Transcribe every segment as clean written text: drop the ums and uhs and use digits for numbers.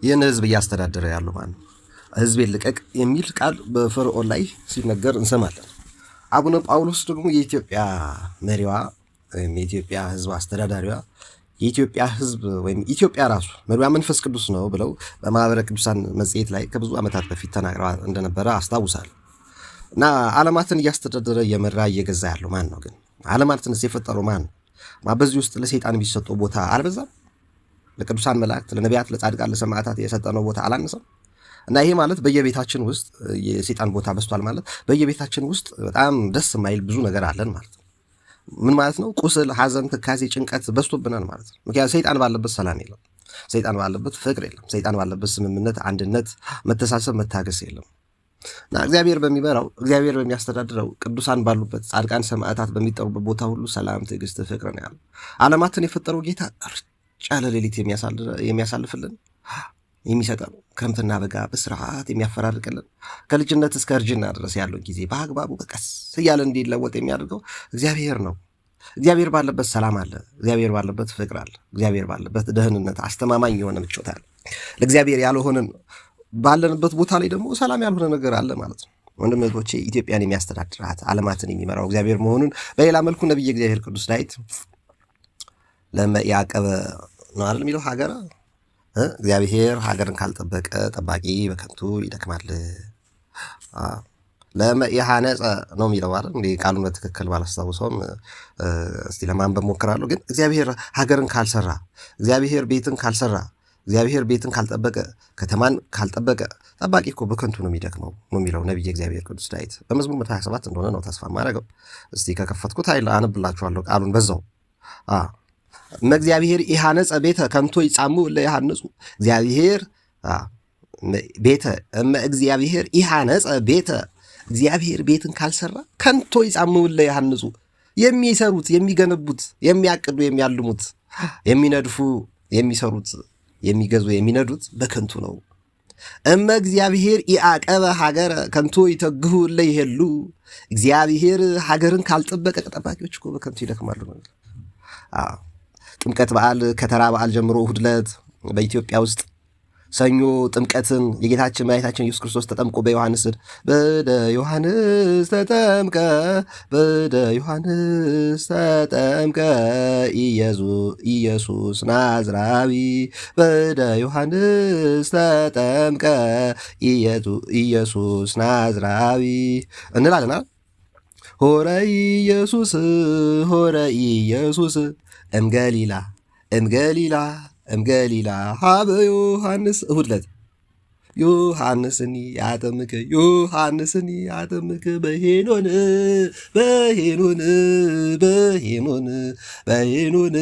ይህን ህዝብ እያስተዳደረ ያለው ማን ነው? ህዝቤን ልቀቅ የሚል ቃል በፈርዖን ላይ ሲነገር እንሰማለን። አቡነ ጳውሎስ ደግሞ የኢትዮጵያ መሪዋ ወይም የኢትዮጵያ ህዝብ አስተዳዳሪዋ የኢትዮጵያ ህዝብ ወይም ኢትዮጵያ ራሱ መሪዋ መንፈስ ቅዱስ ነው ብለው በማህበረ ቅዱሳን መጽሔት ላይ ከብዙ ዓመታት በፊት ተናግረው እንደነበረ አስታውሳለሁ። እና ዓለማትን እያስተዳደረ እየመራ እየገዛ ያለው ማን ነው? ግን ዓለማትን የፈጠረው ማን ነው? በዚህ ውስጥ ለሰይጣን የሚሰጠው ቦታ አልበዛም? ለቅዱሳን መላእክት፣ ለነቢያት፣ ለጻድቃን፣ ለሰማዕታት የሰጠነው ቦታ አላነሰም? እና ይሄ ማለት በየቤታችን ውስጥ የሰይጣን ቦታ በስቷል ማለት በየቤታችን ውስጥ በጣም ደስ የማይል ብዙ ነገር አለን ማለት ነው። ምን ማለት ነው? ቁስል፣ ሐዘን፣ ትካዜ፣ ጭንቀት በስቶብናል ማለት ነው። ምክንያቱም ሰይጣን ባለበት ሰላም የለም፣ ሰይጣን ባለበት ፍቅር የለም፣ ሰይጣን ባለበት ስምምነት፣ አንድነት፣ መተሳሰብ፣ መታገስ የለም። እና እግዚአብሔር በሚመራው እግዚአብሔር በሚያስተዳድረው ቅዱሳን ባሉበት ጻድቃን ሰማዕታት በሚጠሩበት ቦታ ሁሉ ሰላም፣ ትዕግስት፣ ፍቅር ነው ያለው። ዓለማትን የፈጠረው ጌታ ጫለ ሌሊት የሚያሳልፍልን የሚሰጠን ክረምትና በጋ በስርዓት የሚያፈራርቅልን ከልጅነት እስከ እርጅና ድረስ ያለው ጊዜ በአግባቡ በቀስ እያለ እንዲለወጥ የሚያደርገው እግዚአብሔር ነው። እግዚአብሔር ባለበት ሰላም አለ። እግዚአብሔር ባለበት ፍቅር አለ። እግዚአብሔር ባለበት ደህንነት፣ አስተማማኝ የሆነ ምቾት አለ። ለእግዚአብሔር ያልሆነን ባለንበት ቦታ ላይ ደግሞ ሰላም ያልሆነ ነገር አለ ማለት ነው። ወንድም እህቶቼ ኢትዮጵያን የሚያስተዳድራት ዓለማትን የሚመራው እግዚአብሔር መሆኑን በሌላ መልኩ ነቢየ እግዚአብሔር ቅዱስ ዳዊት ለያዕቆብ ነው አይደል የሚለው ሀገር እግዚአብሔር ሀገርን ካልጠበቀ ጠባቂ በከንቱ ይደክማል። ለመኢሐነጸ ነው የሚለው አይደል? እንግዲህ ቃሉን በትክክል ባላስታውሰውም እስቲ ለማንበብ ሞክራለሁ። ግን እግዚአብሔር ሀገርን ካልሰራ፣ እግዚአብሔር ቤትን ካልሰራ፣ እግዚአብሔር ቤትን ካልጠበቀ፣ ከተማን ካልጠበቀ ጠባቂ እኮ በከንቱ ነው የሚደክመው ነው የሚለው ነቢየ እግዚአብሔር ቅዱስ ዳዊት በመዝሙር 127 እንደሆነ ነው ተስፋ ማድረገው። እስቲ ከከፈትኩት አነብላችኋለሁ ቃሉን በዛው እግዚአብሔር ኢሐነጸ ቤተ ከንቶ ይጻሙ ለይሐንጹ እግዚአብሔር ቤተ እግዚአብሔር ኢሐነጸ ቤተ እግዚአብሔር ቤትን ካልሰራ ከንቶ ይጻሙ ለይሐንጹ የሚሰሩት የሚገነቡት የሚያቅዱ የሚያልሙት የሚነድፉ የሚሰሩት የሚገዙ የሚነዱት በከንቱ ነው። እግዚአብሔር ኢዐቀበ ሀገረ ከንቶ ይተግሁ ለይሄሉ እግዚአብሔር ሀገርን ካልጠበቀ ጠባቂዎች እኮ በከንቱ ይደክማሉ ነው። ጥምቀት በዓል ከተራ በዓል ጀምሮ እሑድ ዕለት በኢትዮጵያ ውስጥ ሰኞ ጥምቀትን የጌታችን መድኃኒታችን ኢየሱስ ክርስቶስ ተጠምቆ በዮሐንስ በደ ዮሐንስ ተጠምቀ በደ ዮሐንስ ተጠምቀ ኢየሱስ ናዝራዊ በደ ዮሐንስ ተጠምቀ ኢየሱስ ናዝራዊ እንላለናል። ሆረ ኢየሱስ ሆረ ኢየሱስ እምገሊላ እምገሊላ እምገሊላ ሀበ ዮሐንስ እሑድ ዕለት ዮሐንስኒ ያጠምቅ ዮሐንስኒ ያጠምቅ በሄኖን በሄኖን በሄኖን በሄኖን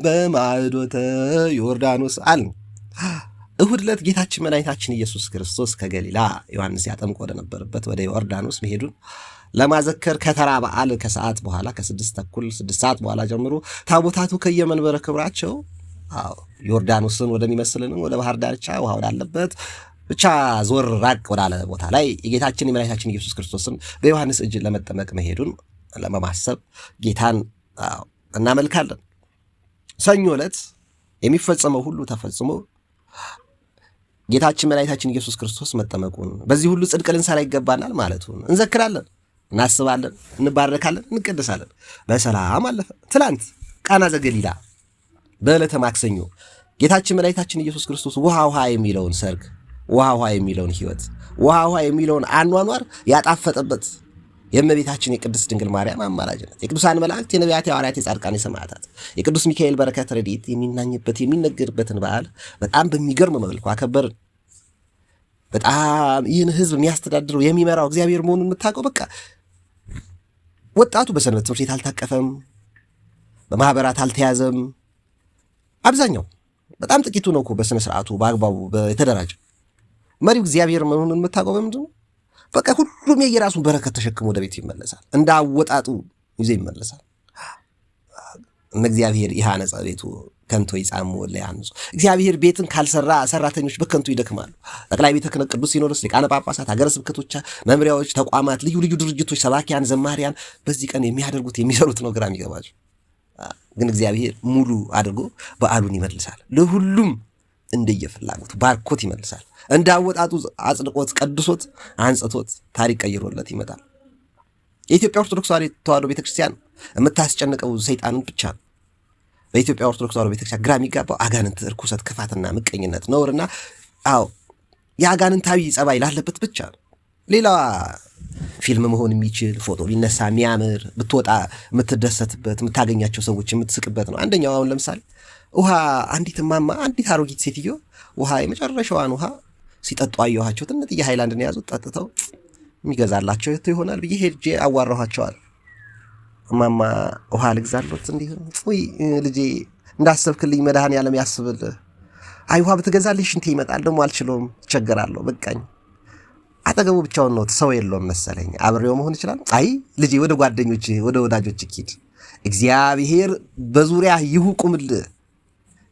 በማዕዶተ ዮርዳኖስ አል እሑድ ዕለት ጌታችን መድኃኒታችን ኢየሱስ ክርስቶስ ከገሊላ ዮሐንስ ያጠምቅ ወደ ነበረበት ወደ ዮርዳኖስ መሄዱን ለማዘከር ከተራ በዓል ከሰዓት በኋላ ከ6:30 6 ሰዓት በኋላ ጀምሮ ታቦታቱ ከየመንበረ ክብራቸው ዮርዳኖስን ወደሚመስልን ወደ ባህር ዳርቻ ውሃ ወዳለበት ብቻ ዞር ራቅ ወዳለ ቦታ ላይ የጌታችን የመድኃኒታችን ኢየሱስ ክርስቶስን በዮሐንስ እጅ ለመጠመቅ መሄዱን ለማሰብ ጌታን እናመልካለን። ሰኞ ዕለት የሚፈጸመው ሁሉ ተፈጽሞ ጌታችን መድኃኒታችን ኢየሱስ ክርስቶስ መጠመቁን በዚህ ሁሉ ጽድቅ ልንሰራ ይገባናል ማለቱን እንዘክራለን፣ እናስባለን፣ እንባረካለን፣ እንቀደሳለን። በሰላም አለፈ። ትላንት ቃና ዘገሊላ በዕለተ ማክሰኞ ጌታችን መድኃኒታችን ኢየሱስ ክርስቶስ ውሃ ውሃ የሚለውን ሰርግ፣ ውሃ ውሃ የሚለውን ሕይወት፣ ውሃ ውሃ የሚለውን አኗኗር ያጣፈጠበት የእመቤታችን የቅድስት ድንግል ማርያም አማላጅነት፣ የቅዱሳን መላእክት፣ የነቢያት፣ የሐዋርያት፣ የጻድቃን፣ የሰማዕታት፣ የቅዱስ ሚካኤል በረከት ረድኤት የሚናኝበት የሚነገርበትን በዓል በጣም በሚገርም መልኩ አከበርን። በጣም ይህን ሕዝብ የሚያስተዳድረው የሚመራው እግዚአብሔር መሆኑን የምታውቀው በቃ ወጣቱ በሰንበት ትምህርት ቤት አልታቀፈም፣ በማህበራት አልተያዘም። አብዛኛው በጣም ጥቂቱ ነው እኮ በስነ ስርዓቱ በአግባቡ የተደራጀ። መሪው እግዚአብሔር መሆኑን የምታውቀው በምንድን ነው? በቃ ሁሉም የየራሱን በረከት ተሸክሞ ወደ ቤቱ ይመለሳል፣ እንደ አወጣጡ ይዞ ይመለሳል። እግዚአብሔር ኢሐነጸ ቤቱ ከንቶ ይጻሙ ለያንጹ እግዚአብሔር ቤትን ካልሰራ ሰራተኞች በከንቱ ይደክማሉ። ጠቅላይ ቤተ ክህነት፣ ቅዱስ ሲኖዶስ፣ ሊቃነ ጳጳሳት፣ ሀገረ ስብከቶች፣ መምሪያዎች፣ ተቋማት፣ ልዩ ልዩ ድርጅቶች፣ ሰባኪያን፣ ዘማሪያን በዚህ ቀን የሚያደርጉት የሚሰሩት ነው ግራ የሚገባቸው። ግን እግዚአብሔር ሙሉ አድርጎ በዓሉን ይመልሳል። ለሁሉም እንደየፍላጎቱ ባርኮት ይመልሳል። እንዳወጣጡ አጽድቆት ቀድሶት አንጽቶት ታሪክ ቀይሮለት ይመጣል። የኢትዮጵያ ኦርቶዶክስ ተዋሕዶ ቤተክርስቲያን የምታስጨንቀው ሰይጣንን ብቻ ነው። በኢትዮጵያ ኦርቶዶክስ ተዋሕዶ ቤተክርስቲያን ግራ የሚጋባው አጋንንት፣ ርኩሰት፣ ክፋትና ምቀኝነት፣ ነውርና የአጋንንታዊ ጸባይ ላለበት ብቻ ነው። ሌላዋ ፊልም መሆን የሚችል ፎቶ ሊነሳ የሚያምር ብትወጣ የምትደሰትበት የምታገኛቸው ሰዎች የምትስቅበት ነው። አንደኛው አሁን ለምሳሌ ውሃ አንዲት አሮጊት ሴትዮ ውሃ የመጨረሻዋን ውሃ ሲጠጡ አየኋቸው። ትንጥዬ ሃይላንድን የያዙት ጠጥተው የሚገዛላቸው ይሆናል ብዬ ሄጄ አዋራኋቸዋል። እማማ ውሃ ልግዛሎት እንዲህ ወይ ልጄ እንዳሰብክልኝ መድኃኔዓለም ያስብልህ። አይ ውሃ ብትገዛልኝ ሽንቴ ይመጣል ደግሞ አልችለውም፣ እቸገራለሁ፣ በቃኝ። አጠገቡ ብቻውን ነው፣ ሰው የለውም መሰለኝ። አብሬው መሆን ይችላል። አይ ልጄ ወደ ጓደኞች ወደ ወዳጆች ሂድ፣ እግዚአብሔር በዙሪያ ይሁቁምልህ፣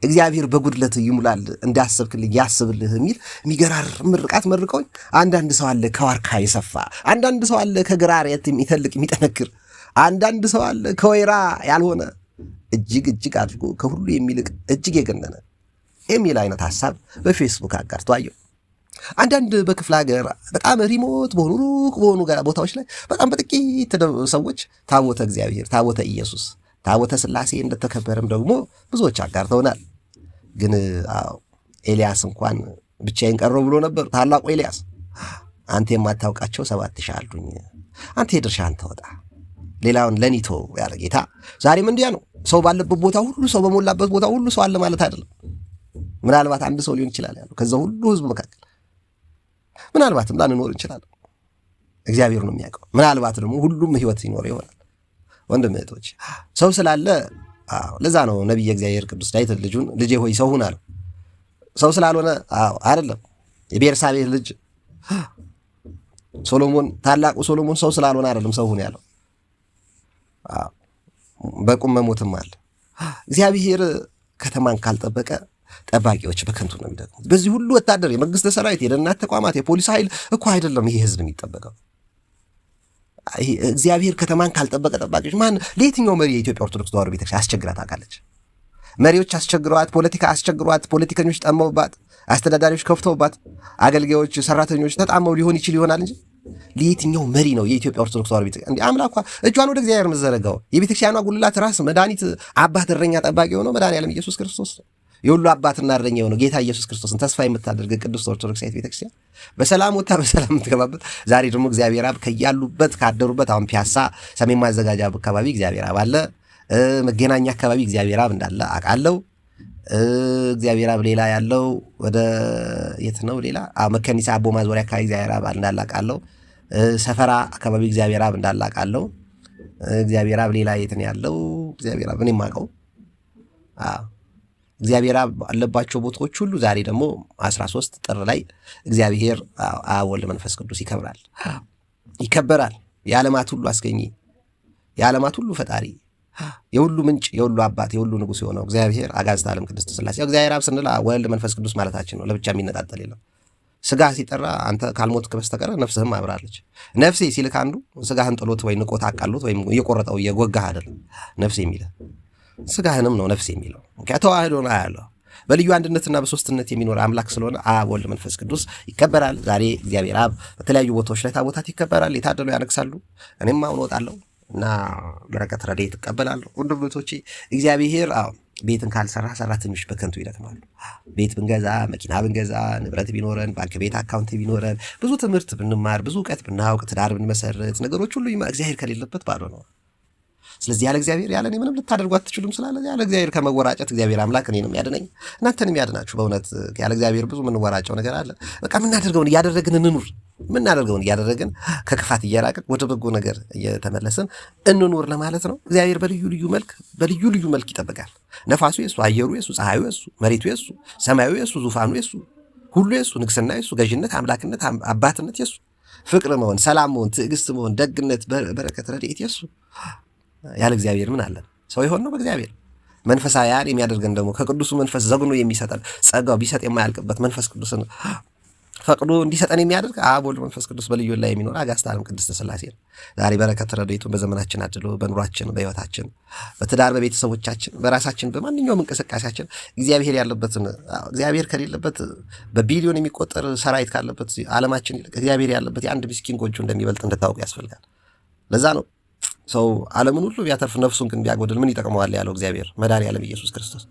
እግዚአብሔር በጉድለት ይሙላል፣ እንዳሰብክልኝ ያስብልህ የሚል የሚገራርም ምርቃት መርቀውኝ። አንዳንድ ሰው አለ ከዋርካ የሰፋ፣ አንዳንድ ሰው አለ ከግራር የሚተልቅ የሚጠነክር፣ አንዳንድ ሰው አለ ከወይራ ያልሆነ እጅግ እጅግ አድርጎ ከሁሉ የሚልቅ እጅግ የገነነ የሚል አይነት ሀሳብ በፌስቡክ አጋርቶ አየሁ። አንዳንድ በክፍለ ሀገር በጣም ሪሞት በሆኑ ሩቅ በሆኑ ቦታዎች ላይ በጣም በጥቂት ሰዎች ታቦተ እግዚአብሔር፣ ታቦተ ኢየሱስ፣ ታቦተ ሥላሴ እንደተከበረም ደግሞ ብዙዎች አጋርተውናል። ግን ኤልያስ እንኳን ብቻዬን ቀረው ብሎ ነበር። ታላቁ ኤልያስ አንተ የማታውቃቸው 7,000 አሉኝ፣ አንተ የድርሻህን ተወጣ፣ ሌላውን ለኒቶ ያለ ጌታ ዛሬም እንዲያ ነው። ሰው ባለበት ቦታ ሁሉ፣ ሰው በሞላበት ቦታ ሁሉ ሰው አለ ማለት አይደለም። ምናልባት አንድ ሰው ሊሆን ይችላል ያለው ከዛ ሁሉ ህዝብ መካከል፣ ምናልባትም ላንኖር እንችላለን። እግዚአብሔር ነው የሚያውቀው። ምናልባት ደግሞ ሁሉም ህይወት ይኖር ይሆናል። ወንድም እህቶች፣ ሰው ስላለ ለዛ ነው ነቢየ እግዚአብሔር ቅዱስ ዳዊት ልጁን ልጄ ሆይ ሰው ሁን አለው። ሰው ስላልሆነ አይደለም። የቤርሳቤህ ልጅ ሶሎሞን፣ ታላቁ ሶሎሞን ሰው ስላልሆነ አይደለም ሰው ሁን ያለው። በቁም መሞትም አለ። እግዚአብሔር ከተማን ካልጠበቀ ጠባቂዎች በከንቱ ነው የሚደክሙት። በዚህ ሁሉ ወታደር፣ የመንግስት ሰራዊት፣ የደህንነት ተቋማት፣ የፖሊስ ኃይል እኮ አይደለም ይሄ ህዝብ የሚጠበቀው። እግዚአብሔር ከተማን ካልጠበቀ ጠባቂዎች ማን? ለየትኛው መሪ የኢትዮጵያ ኦርቶዶክስ ተዋሕዶ ቤተክርስቲያን አስቸግራ ታውቃለች? መሪዎች አስቸግረዋት፣ ፖለቲካ አስቸግሯት፣ ፖለቲከኞች ጠመውባት፣ አስተዳዳሪዎች ከፍተውባት፣ አገልጋዮች፣ ሰራተኞች ተጣመው ሊሆን ይችል ይሆናል እንጂ ለየትኛው መሪ ነው የኢትዮጵያ ኦርቶዶክስ ተዋሕዶ ቤተክርስቲያን እንደ አምላኳ እጇን ወደ እግዚአብሔር የምትዘረጋው? የቤተክርስቲያኗ ጉልላት ራስ መድኃኒት አባት እረኛ ጠባቂ የሆነው መድኃኔዓለም ኢየሱስ ክርስቶስ የሁሉ አባትና እረኛ የሆነው ጌታ ኢየሱስ ክርስቶስን ተስፋ የምታደርግ ቅዱስ ኦርቶዶክሳዊት ቤተክርስቲያን በሰላም ወጥታ በሰላም የምትገባበት፣ ዛሬ ደግሞ እግዚአብሔር አብ ከያሉበት ካደሩበት፣ አሁን ፒያሳ ሰሜን ማዘጋጃ አካባቢ እግዚአብሔር አብ አለ፣ መገናኛ አካባቢ እግዚአብሔር አብ እንዳለ አውቃለሁ። እግዚአብሔር አብ ሌላ ያለው ወደ የት ነው? ሌላ መከኒሳ አቦ ማዞሪያ አካባቢ እግዚአብሔር አብ እንዳለ አውቃለሁ። ሰፈራ አካባቢ እግዚአብሔር አብ እንዳለ አውቃለሁ። እግዚአብሔር አብ ሌላ የት ነው ያለው? እግዚአብሔር አብ እኔ የማውቀው እግዚአብሔር አለባቸው ቦታዎች ሁሉ ዛሬ ደግሞ 13 ጥር ላይ እግዚአብሔር አብ ወልድ መንፈስ ቅዱስ ይከበራል። የዓለማት ሁሉ አስገኚ፣ የዓለማት ሁሉ ፈጣሪ፣ የሁሉ ምንጭ፣ የሁሉ አባት፣ የሁሉ ንጉሥ የሆነው እግዚአብሔር አጋዕዝተ ዓለም ቅድስት ሥላሴ። እግዚአብሔር አብ ስንል ወልድ መንፈስ ቅዱስ ማለታችን ነው። ለብቻ የሚነጣጠል የለም። ስጋ ሲጠራ አንተ ካልሞትክ በስተቀር ነፍስህም አብራለች። ነፍሴ ሲልክ አንዱ ስጋህን ጥሎት ወይ ንቆት አቃሎት ወይም እየቆረጠው እየጎጋህ አይደለም ነፍሴ የሚልህ፣ ስጋህንም ነው ነፍስ የሚለው። ተዋህዶ ነው ያለው። በልዩ አንድነትና በሶስትነት የሚኖር አምላክ ስለሆነ አብ ወልድ መንፈስ ቅዱስ ይከበራል። ዛሬ እግዚአብሔር አብ በተለያዩ ቦታዎች ላይ ታቦታት ይከበራል። የታደሉ ያነግሳሉ። እኔም አሁን እወጣለሁ እና በረከት ረድኤት እቀበላለሁ። ወንድሞቼ እግዚአብሔር ቤትን ካልሰራ ሰራተኞች በከንቱ ይደክማሉ። ቤት ብንገዛ፣ መኪና ብንገዛ፣ ንብረት ቢኖረን፣ ባንክ ቤት አካውንት ቢኖረን፣ ብዙ ትምህርት ብንማር፣ ብዙ እውቀት ብናውቅ፣ ትዳር ብንመሰርት፣ ነገሮች ሁሉ እግዚአብሔር ከሌለበት ባዶ ነው። ስለዚህ ያለ እግዚአብሔር ያለ እኔ ምንም ልታደርጉ አትችሉም ስላለ ያለ እግዚአብሔር ከመወራጨት እግዚአብሔር አምላክ እኔንም ያድነኝ እናንተንም ያድናችሁ። በእውነት ያለ እግዚአብሔር ብዙ የምንወራጨው ነገር አለ። በቃ የምናደርገውን እያደረግን እንኑር። የምናደርገውን እያደረግን ከክፋት እየራቅን ወደ በጎ ነገር እየተመለስን እንኑር ለማለት ነው። እግዚአብሔር በልዩ ልዩ መልክ ይጠብቃል። ነፋሱ የሱ፣ አየሩ የሱ፣ ፀሐዩ የሱ፣ መሬቱ የሱ፣ ሰማዩ የሱ፣ ዙፋኑ የሱ፣ ሁሉ የሱ፣ ንግስና የሱ፣ ገዥነት፣ አምላክነት፣ አባትነት የሱ፣ ፍቅር መሆን፣ ሰላም መሆን፣ ትዕግስት መሆን፣ ደግነት፣ በረከት፣ ረድኤት የሱ። ያለ እግዚአብሔር ምን አለን? ሰው የሆን ነው በእግዚአብሔር መንፈሳውያን የሚያደርገን ደግሞ ከቅዱሱ መንፈስ ዘግኖ የሚሰጠን ጸጋው ቢሰጥ የማያልቅበት መንፈስ ቅዱስን ፈቅዶ እንዲሰጠን የሚያደርግ አብ ወልድ መንፈስ ቅዱስ በልዩ ላይ የሚኖር አጋዕዝተ ዓለም ቅድስት ሥላሴ ነው። ዛሬ በረከት ረድኤቱን በዘመናችን አድሎ በኑሯችን፣ በሕይወታችን፣ በትዳር፣ በቤተሰቦቻችን፣ በራሳችን፣ በማንኛውም እንቅስቃሴያችን እግዚአብሔር ያለበትን እግዚአብሔር ከሌለበት በቢሊዮን የሚቆጠር ሰራዊት ካለበት ዓለማችን ይልቅ እግዚአብሔር ያለበት የአንድ ምስኪን ጎጆ እንደሚበልጥ እንድታውቁ ያስፈልጋል። ለዛ ነው ሰው ዓለምን ሁሉ ቢያተርፍ ነፍሱን ግን ቢያጎድል ምን ይጠቅመዋል ያለው እግዚአብሔር መድኃኔዓለም ኢየሱስ ክርስቶስ።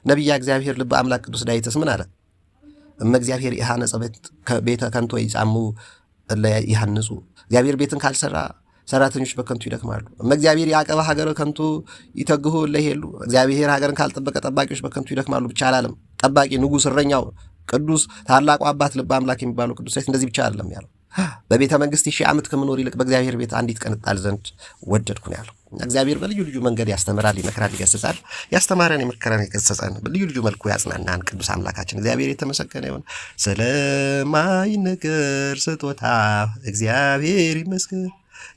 ነቢየ እግዚአብሔር ልበ አምላክ ቅዱስ ዳዊትስ ምን አለ? እመ እግዚአብሔር ኢሃነጸ ቤተ ከንቶ ይጻሙ እለ ይሃንጹ። እግዚአብሔር ቤትን ካልሰራ ሰራተኞች በከንቱ ይደክማሉ። እመ እግዚአብሔር ያዕቀበ ሀገረ ከንቱ ይተግሁ እለ ይሄሉ። እግዚአብሔር ሀገርን ካልጠበቀ ጠባቂዎች በከንቱ ይደክማሉ ብቻ አላለም። ጠባቂ ንጉሥ፣ እረኛው ቅዱስ ታላቁ አባት ልበ አምላክ የሚባለው ቅዱስ ዳዊት እንደዚህ ብቻ አይደለም ያለው። በቤተ መንግስት 1000 ዓመት ከምኖር ይልቅ በእግዚአብሔር ቤት አንዲት ቀን እጣል ዘንድ ወደድኩ ነው ያለው። እግዚአብሔር በልዩ ልዩ መንገድ ያስተምራል፣ ይመክራል፣ ይገስጻል። ያስተማረን፣ የመከረን፣ የገሰጸን በልዩ ልዩ መልኩ ያጽናናን ቅዱስ አምላካችን እግዚአብሔር የተመሰገነ ይሁን። ስለማይነገር ስጦታ እግዚአብሔር ይመስገን።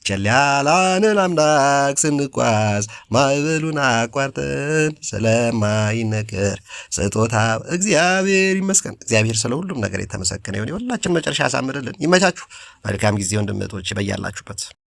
ቸል ያላንን አምላክ ስንጓዝ ማዕበሉን አቋርጠን ስለማይነገር ስጦታ እግዚአብሔር ይመስገን። እግዚአብሔር ስለ ሁሉም ነገር የተመሰገነ ይሁን። የሁላችን መጨረሻ ያሳምርልን። ይመቻችሁ። መልካም ጊዜ ወንድም እህቶች በያላችሁበት